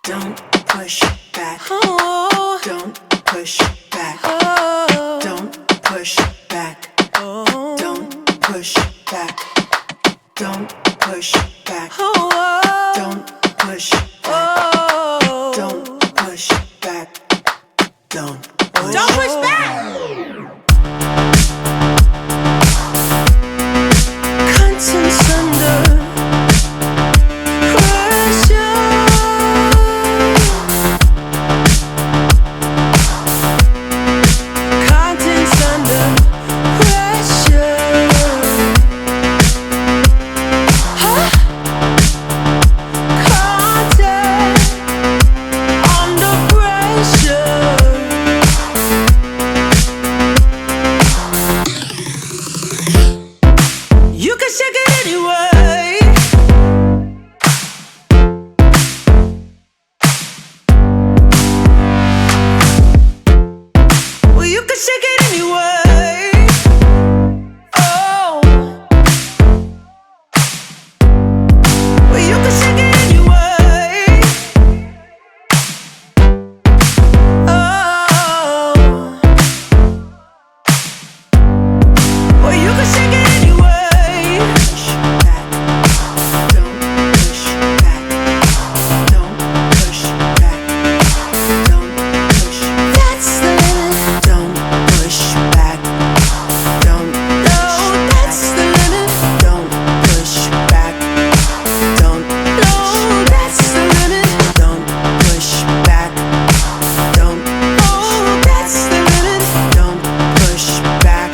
Don't push back. Oh. Don't push back. Oh. Don't push back. Oh. Don't push back. Don't push back. Oh. Don't push back. Oh. Don't push back. Don't push back. Contents under pressure. Contents under pressure. Huh? Content under pressure. You can shake it anyway. Well, you can shake it anyway. Oh. Well, you can shake it anyway. Oh. Well, you can shake it anyway. Push back. Don't push back. Don't push back. Don't push. That's the limit. Don't push back. Don't. No, that's the limit. Don't push back. Don't. No, that's the limit. Don't push back. Don't. Oh, that's the limit. Don't push back.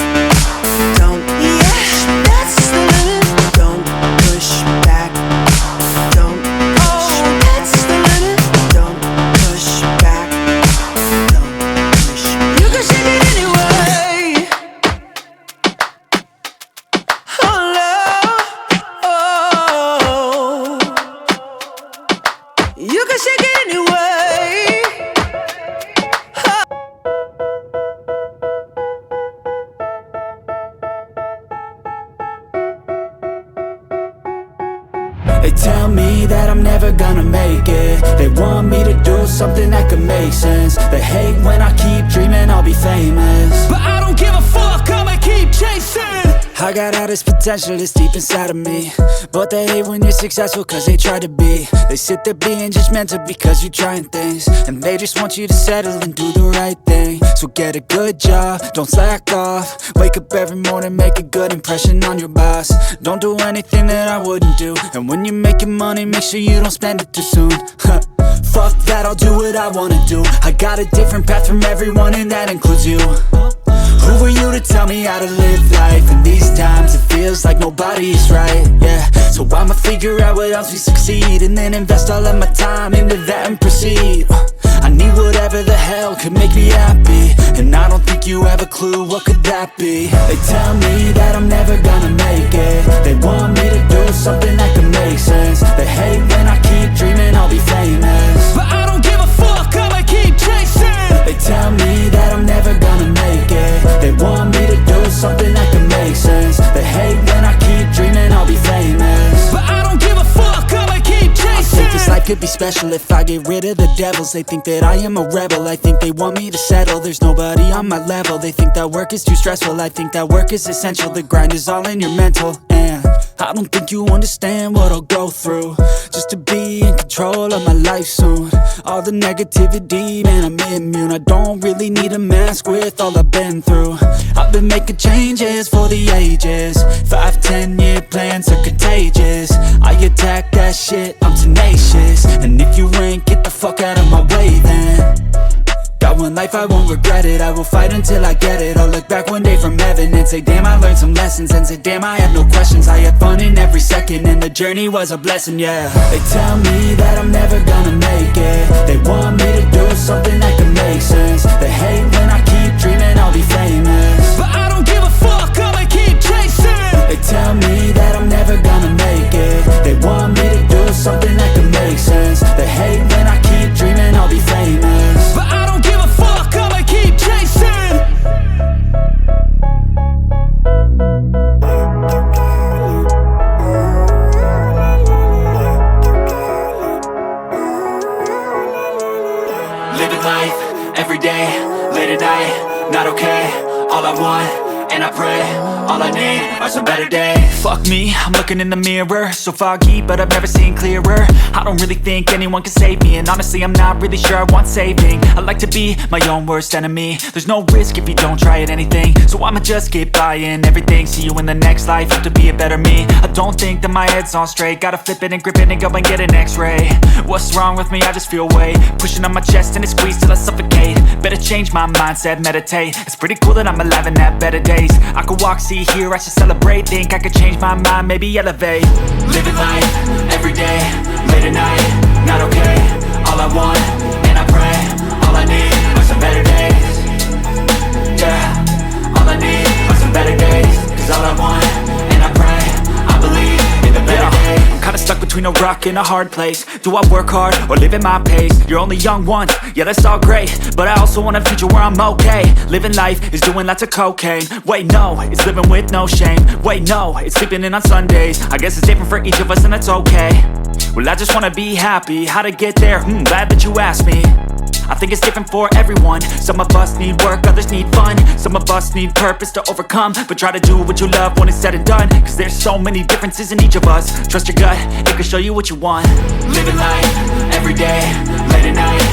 Don't. Yeah, that's the limit. Don't push back. Don't. Oh, that's the limit. Don't push back. Don't push. You can shake it anyway. Oh, Lord. Oh. You can shake it anyway. They tell me that I'm never gonna make it. They want me to do something that could make sense. They hate when I keep dreaming I'll be famous, but I don't give a fuck, I'ma keep chasing. I got all this potential that's deep inside of me, but they hate when you're successful cause they try to be. They sit there being judgmental because you're trying things, and they just want you to settle and do the right thing. So get a good job, don't slack off. Wake up every morning, make a good impression on your boss. Don't do anything that I wouldn't do, and when you're making money, make sure you don't spend it too soon. Fuck that, I'll do what I wanna do. I got a different path from everyone, and that includes you. Who are you to tell me how to live life? In these times it feels like nobody's right, yeah. So I'ma figure out what else we succeed, and then invest all of my time into that and proceed. I need whatever the hell could make me happy, and I don't think you have a clue what could that be. They tell me that I'm never gonna make it. They want me to do something that could make sense. They hate when I keep dreaming I'll be famous, but I don't give a fuck, I'ma keep chasing. They tell me that I'm never gonna make it. They want me to do something that could make sense. They hate when I keep dreaming I'll be famous, but I don't give a fuck, I'ma keep chasing. I think this life could be special if I get rid of the devils. They think that I am a rebel, I think they want me to settle. There's nobody on my level. They think that work is too stressful, I think that work is essential. The grind is all in your mental, and I don't think you understand what I'll go through just to be in control of my life soon. All the negativity, man, I'm immune. I don't really need a mask with all I've been through. I've been making changes for the ages. 5-10 year plans are contagious. I attack that shit, I'm tenacious. And if you ain't, get the fuck out of my way then. Got one life, I won't regret it. I will fight until I get it. I'll look back one day from heaven and say, damn, I learned some lessons. And say, damn, I had no questions. I had fun in every second, and the journey was a blessing, yeah. They tell me that I'm never gonna make it. They want me to do something that can make sense. They hate when I keep dreaming I'll be famous, but I don't give a fuck, I'ma keep chasing. They tell me that I'm never gonna make it. They want me to do something that can make sense. They hate when I keep dreaming I'll be famous, but I don't give a fuck, I'ma keep chasing. not okay. All I want, and I pray, all I need are some better days. Fuck me, I'm looking in the mirror, so foggy, but I've never seen clearer. I don't really think anyone can save me, and honestly I'm not really sure I want saving. I like to be my own worst enemy. There's no risk if you don't try at anything, so I'ma just keep buying everything. See you in the next life, have to be a better me. I don't think that my head's on straight, gotta flip it and grip it and go and get an x-ray. What's wrong with me? I just feel weight pushing on my chest and it squeezes till I suffocate. Better change my mindset, meditate. It's pretty cool that I'm alive and have better days. I could walk, see, hear, I should celebrate. Think I could change my mind, maybe elevate. Living life, everyday, late at night, not okay. All I want, and I pray, all I need are some better days. Yeah, all I need are some better days. Cause all I want, and I pray, I believe in the better days. I'm kinda stuck between a rock and a hard place. Do I work hard or live at my pace? You're only young once, yeah that's all great, but I also want a future where I'm okay. Living life is doing lots of cocaine. Wait no, it's living with no shame. Wait no, it's sleeping in on Sundays. I guess it's different for each of us and that's okay. Well I just wanna be happy, how to get there? Glad that you asked me. I think it's different for everyone. Some of us need work, others need fun. Some of us need purpose to overcome. But try to do what you love when it's said and done. Cause there's so many differences in each of us. Trust your gut, it can show you what you want. Living life, everyday, late at night,